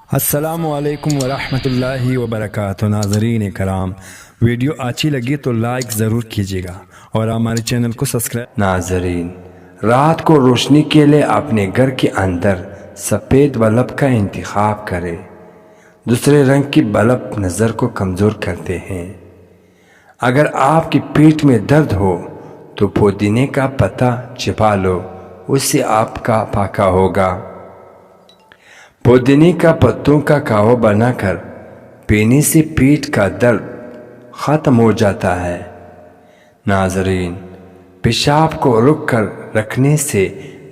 السلام علیکم ورحمۃ اللہ وبرکاتہ۔ ناظرین کرام، ویڈیو اچھی لگی تو لائک ضرور کیجیے گا اور ہمارے چینل کو سبسکرائب۔ ناظرین، رات کو روشنی کے لیے اپنے گھر کے اندر سفید بلب کا انتخاب کریں۔ دوسرے رنگ کی بلب نظر کو کمزور کرتے ہیں۔ اگر آپ کی پیٹھ میں درد ہو تو پودینے کا پتا چبا لو، اس سے آپ کا پاکا ہوگا۔ پودینے کا پتوں کا قہوہ بنا کر پینے سے پیٹھ کا درد ختم ہو جاتا ہے۔ ناظرین، پیشاب کو رک کر رکھنے سے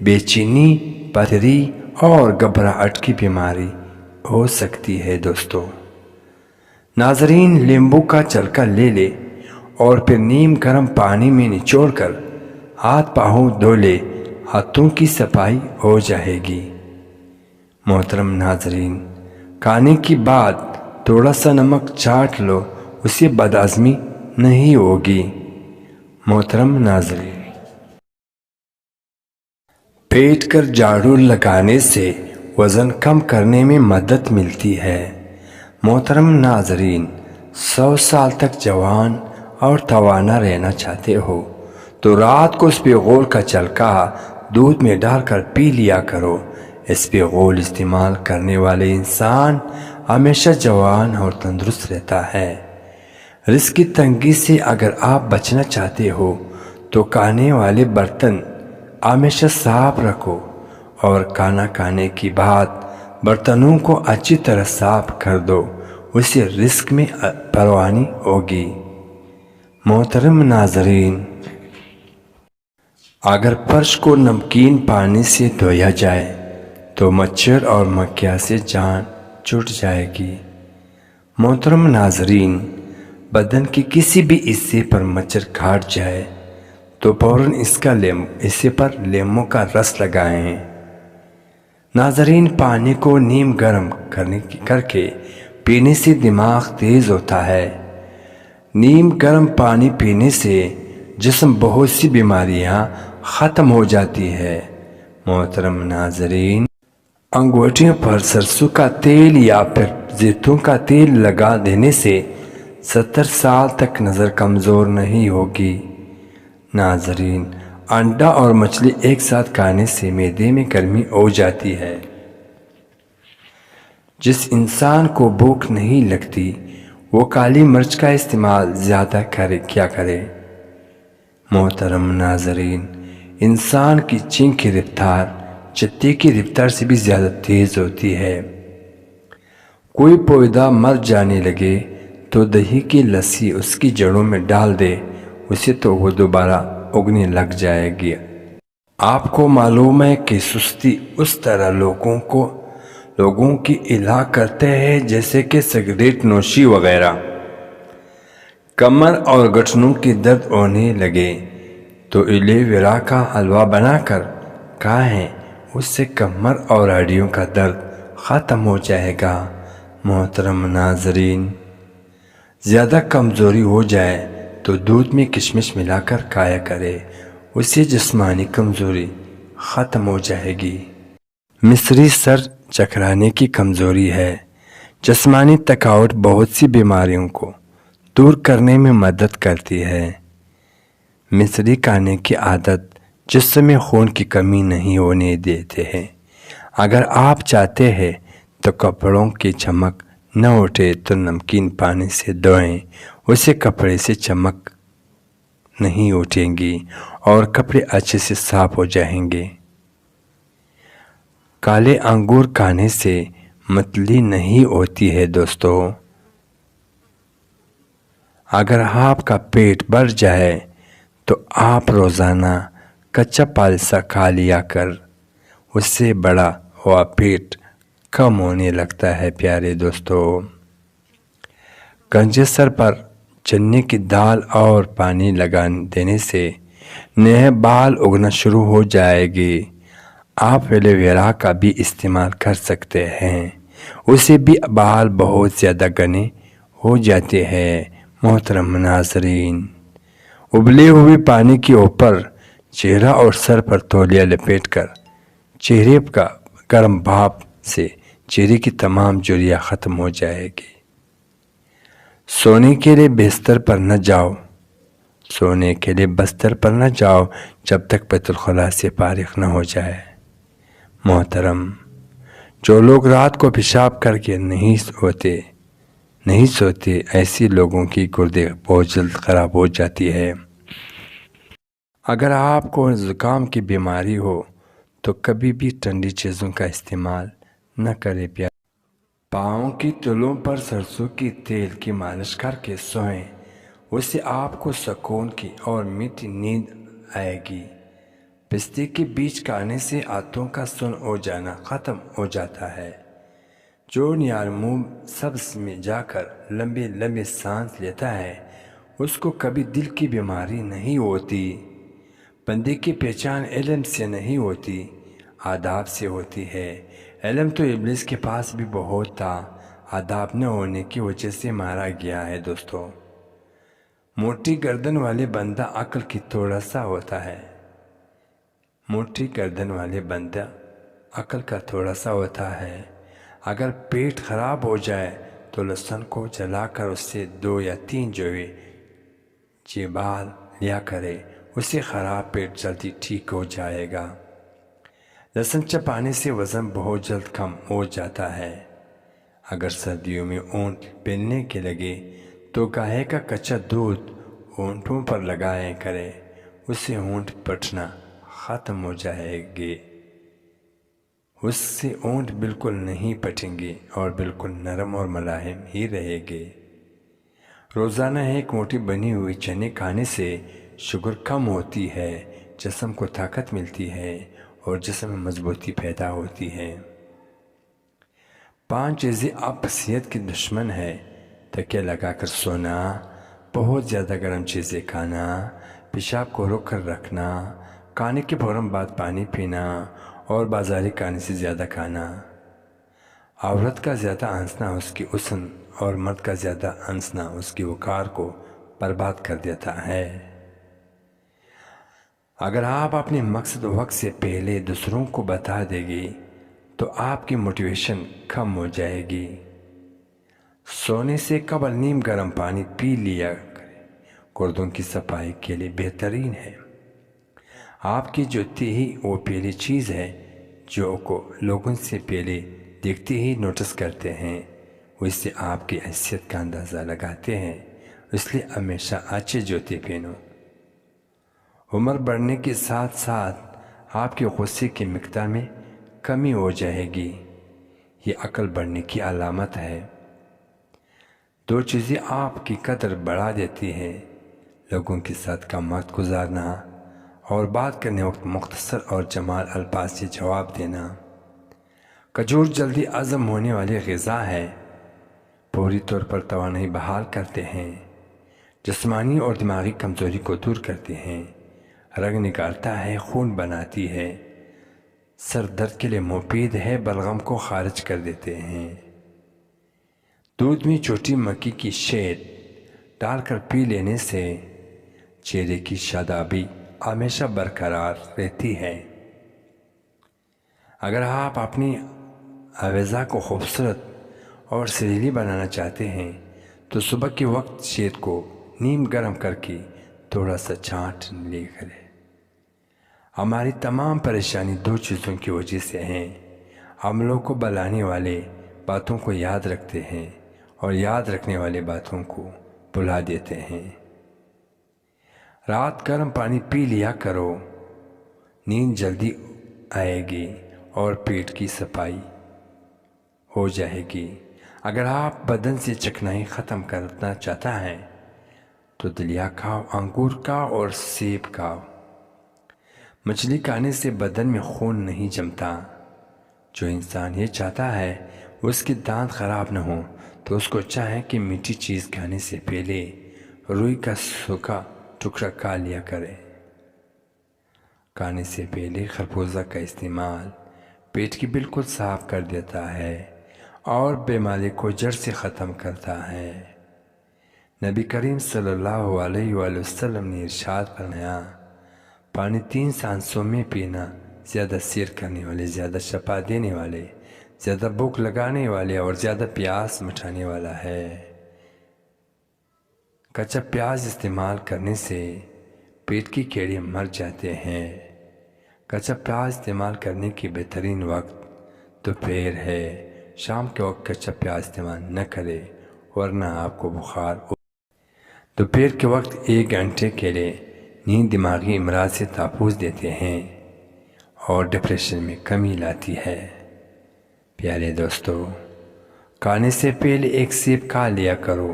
بے چینی، پتھری اور گھبراہٹ کی بیماری ہو سکتی ہے دوستو۔ ناظرین، لیمبو کا چھلکا لے لے اور پھر نیم گرم پانی میں نچوڑ کر ہاتھ پاؤں دھو لے، ہاتھوں کی صفائی ہو جائے گی۔ محترم ناظرین، کھانے کے بعد تھوڑا سا نمک چاٹ لو، اسے بدہضمی نہیں ہوگی۔ محترم ناظرین، پیٹ کر جھاڑو لگانے سے وزن کم کرنے میں مدد ملتی ہے۔ محترم ناظرین، 100 سال تک جوان اور توانا رہنا چاہتے ہو تو رات کو اسپغول کا چھلکا دودھ میں ڈال کر پی لیا کرو۔ اسپغول استعمال کرنے والے انسان ہمیشہ جوان اور تندرست رہتا ہے۔ رزق کی تنگی سے اگر آپ بچنا چاہتے ہو تو کھانے والے برتن ہمیشہ صاف رکھو اور کھانا کھانے کے بعد برتنوں کو اچھی طرح صاف کر دو، اس سے رزق میں فراوانی ہوگی۔ محترم ناظرین، اگر فرش کو نمکین پانی سے دھویا جائے تو مچھر اور مکھیاں سے جان چھوٹ جائے گی۔ محترم ناظرین، بدن کے کسی بھی حصے پر مچھر کاٹ جائے تو فوراً حصے پر لیموں کا رس لگائیں۔ ناظرین، پانی کو نیم گرم کر کے پینے سے دماغ تیز ہوتا ہے۔ نیم گرم پانی پینے سے جسم بہت سی بیماریاں ختم ہو جاتی ہے۔ محترم ناظرین، انگوٹھیوں پر سرسوں کا تیل یا پھر زیتون کا تیل لگا دینے سے 70 سال تک نظر کمزور نہیں ہوگی۔ ناظرین، انڈا اور مچھلی ایک ساتھ کھانے سے معدے میں گرمی ہو جاتی ہے۔ جس انسان کو بھوک نہیں لگتی وہ کالی مرچ کا استعمال زیادہ کیا کرے۔ محترم ناظرین، انسان کی چینھ کی رفتار چیتے کی رفتار سے بھی زیادہ تیز ہوتی ہے۔ کوئی پودا مر جانے لگے تو دہی کی لسی اس کی جڑوں میں ڈال دے، اسے تو وہ دوبارہ اگنے لگ جائے گی۔ آپ کو معلوم ہے کہ سستی اس طرح لوگوں کی الا کرتے ہیں جیسے کہ سگریٹ نوشی وغیرہ۔ کمر اور گھٹنوں کی درد ہونے لگے تو ایلو ویرا کا حلوہ بنا کر کھائیں، اس سے کمر اور ہڈیوں کا درد ختم ہو جائے گا۔ محترم ناظرین، زیادہ کمزوری ہو جائے تو دودھ میں کشمش ملا کر کھایا کرے، اس سے جسمانی کمزوری ختم ہو جائے گی۔ مصری سر چکرانے کی کمزوری ہے۔ جسمانی تھکاوٹ بہت سی بیماریوں کو دور کرنے میں مدد کرتی ہے۔ مصری کھانے کی عادت جسم میں خون کی کمی نہیں ہونے دیتے ہیں۔ اگر آپ چاہتے ہیں تو کپڑوں کی چمک نہ اٹھے تو نمکین پانی سے دھوئیں، اسے کپڑے سے چمک نہیں اٹھیں گی اور کپڑے اچھے سے صاف ہو جائیں گے۔ کالے انگور کھانے سے متلی نہیں ہوتی ہے دوستو۔ اگر آپ کا پیٹ بھر جائے تو آپ روزانہ کچا پالسا کھا لیا کر، اس سے بڑا ہوا پیٹ کم ہونے لگتا ہے۔ پیارے دوستو، گنجے سر پر چنے کی دال اور پانی لگا دینے سے نئے بال اگنا شروع ہو جائے گی۔ آپ ایلو ویرا کا بھی استعمال کر سکتے ہیں، اسے بھی بال بہت زیادہ گھنے ہو جاتے ہیں۔ محترم ناظرین، ابلے ہوئے پانی کے اوپر چہرہ اور سر پر تولیہ لپیٹ کر چہرے کا گرم بھاپ سے چہرے کی تمام جھریاں ختم ہو جائے گی۔ سونے کے لیے بستر پر نہ جاؤ، سونے کے لیے بستر پر نہ جاؤ جب تک بیت الخلاء سے فارغ نہ ہو جائے۔ محترم، جو لوگ رات کو پیشاب کر کے نہیں سوتے ایسی لوگوں کی گردے بہت جلد خراب ہو جاتی ہے۔ اگر آپ کو زکام کی بیماری ہو تو کبھی بھی ٹھنڈی چیزوں کا استعمال نہ کریں۔ پاؤں کی تلوؤں پر سرسوں کی تیل کی مالش کر کے سوئیں، اس سے آپ کو سکون کی اور میٹھی نیند آئے گی۔ پستے کے بیج کھانے سے آنتوں کا سن ہو جانا ختم ہو جاتا ہے۔ جو نیالموم سبز میں جا کر لمبے لمبے سانس لیتا ہے اس کو کبھی دل کی بیماری نہیں ہوتی۔ بندے کی پہچان علم سے نہیں ہوتی، آداب سے ہوتی ہے۔ علم تو ابلیس کے پاس بھی بہت تھا، آداب نہ ہونے کی وجہ سے مارا گیا ہے۔ دوستو، موٹی گردن والے بندہ عقل کی تھوڑا سا ہوتا ہے، موٹی گردن والے بندہ عقل کا تھوڑا سا ہوتا ہے۔ اگر پیٹ خراب ہو جائے تو لہسن کو جلا کر اس سے 2 یا 3 جوے چبا لیا کرے، اس سے خراب پیٹ جلدی ٹھیک ہو جائے گا۔ لہسن چبانے سے وزن بہت جلد کم ہو جاتا ہے۔ اگر سردیوں میں اونٹ پھیلنے کے لگے تو گائے کا کچا دودھ اونٹوں پر لگایا کرے، اس سے اونٹ پھٹنا ختم ہو جائے گے، اس سے اونٹ بالکل نہیں پھٹیں گے اور بالکل نرم اور ملائم ہی رہے گے۔ روزانہ ایک موٹی بنی ہوئی چنے کھانے سے شوگر کم ہوتی ہے، جسم کو طاقت ملتی ہے اور جسم میں مضبوطی پیدا ہوتی ہے۔ 5 چیزیں آپ صحت کی دشمن ہے: تکیہ لگا کر سونا، بہت زیادہ گرم چیزیں کھانا، پیشاب کو روک کر رکھنا، کھانے کے فوراً بعد پانی پینا اور بازاری کھانے سے زیادہ کھانا۔ عورت کا زیادہ ہنسنا اس کی حسن اور مرد کا زیادہ ہنسنا اس کی وقار کو برباد کر دیتا ہے۔ اگر آپ اپنے مقصد وقت سے پہلے دوسروں کو بتا دیں گے تو آپ کی موٹیویشن کم ہو جائے گی۔ سونے سے قبل نیم گرم پانی پی لیا کریں، گردوں کی صفائی کے لیے بہترین ہے۔ آپ کی جوتی ہی وہ پہلی چیز ہے جو کو لوگوں سے پہلے دیکھتے ہی نوٹس کرتے ہیں، وہ اس سے آپ کی حیثیت کا اندازہ لگاتے ہیں، اس لیے ہمیشہ اچھے جوتے پہنو۔ عمر بڑھنے کے ساتھ ساتھ آپ کے غصے کی مقدار میں کمی ہو جائے گی، یہ عقل بڑھنے کی علامت ہے۔ 2 چیزیں آپ کی قدر بڑھا دیتی ہیں: لوگوں کے ساتھ کم وقت گزارنا اور بات کرنے وقت مختصر اور جمال الفاظ سے جواب دینا۔ کھجور جلدی ہضم ہونے والی غذا ہے، فوری طور پر توانائی بحال کرتے ہیں، جسمانی اور دماغی کمزوری کو دور کرتے ہیں، رنگ نکالتا ہے، خون بناتی ہے، سر درد کے لیے مفید ہے، بلغم کو خارج کر دیتے ہیں۔ دودھ میں چھوٹی مکھی کی شہد ڈال کر پی لینے سے چہرے کی شادابی ہمیشہ برقرار رہتی ہے۔ اگر آپ اپنی آویزہ کو خوبصورت اور سریلی بنانا چاہتے ہیں تو صبح کے وقت شہد کو نیم گرم کر کے تھوڑا سا چاٹ لے کریں۔ ہماری تمام پریشانی 2 چیزوں کی وجہ سے ہیں: ہم لوگ کو بلانے والے باتوں کو یاد رکھتے ہیں اور یاد رکھنے والے باتوں کو بھلا دیتے ہیں۔ رات گرم پانی پی لیا کرو، نیند جلدی آئے گی اور پیٹ کی صفائی ہو جائے گی۔ اگر آپ بدن سے چکنائی ختم کرنا چاہتا ہے تو دلیا کھاؤ، انگور کھاؤ اور سیب کھاؤ۔ مچھلی کھانے سے بدن میں خون نہیں جمتا۔ جو انسان یہ چاہتا ہے اس کے دانت خراب نہ ہوں تو اس کو چاہے کہ میٹھی چیز کھانے سے پہلے روئی کا سوکھا ٹکڑا کھا لیا کرے۔ کھانے سے پہلے خربوزہ کا استعمال پیٹ کی بالکل صاف کر دیتا ہے اور بیماری کو جڑ سے ختم کرتا ہے۔ نبی کریم صلی اللہ علیہ وآلہ وسلم نے ارشاد فرمایا، پانی 3 سانسوں میں پینا زیادہ سیر کرنے والے، زیادہ شفا دینے والے، زیادہ بھوک لگانے والے اور زیادہ پیاس مٹانے والا ہے۔ کچا پیاز استعمال کرنے سے پیٹ کی کیڑے مر جاتے ہیں۔ کچا پیاز استعمال کرنے کی بہترین وقت دوپہر ہے۔ شام کے وقت کچا پیاز استعمال نہ کرے ورنہ آپ کو بخار دوپہر کے وقت 1 گھنٹے کے لیے نیند دماغی امراض سے تحفظ دیتے ہیں اور ڈپریشن میں کمی لاتی ہے۔ پیارے دوستو، کھانے سے پہلے 1 سیب کھا لیا کرو،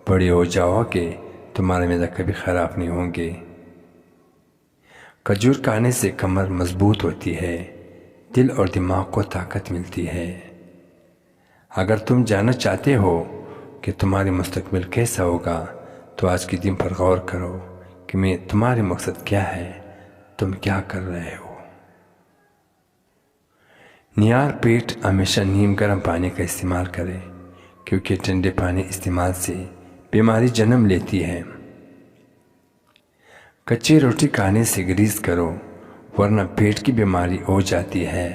بڑے ہو جاؤ کہ تمہارا معدہ کبھی خراب نہیں ہوں گے۔ کھجور کھانے سے کمر مضبوط ہوتی ہے، دل اور دماغ کو طاقت ملتی ہے۔ اگر تم جاننا چاہتے ہو کہ تمہاری مستقبل کیسا ہوگا تو آج کے دن پر غور کرو کہ تمہارے مقصد کیا ہے، تم کیا کر رہے ہو۔ نیار پیٹ ہمیشہ نیم گرم پانی کا استعمال کرے کیونکہ ٹھنڈے پانی استعمال سے بیماری جنم لیتی ہے۔ کچی روٹی کھانے سے گریز کرو ورنہ پیٹ کی بیماری ہو جاتی ہے۔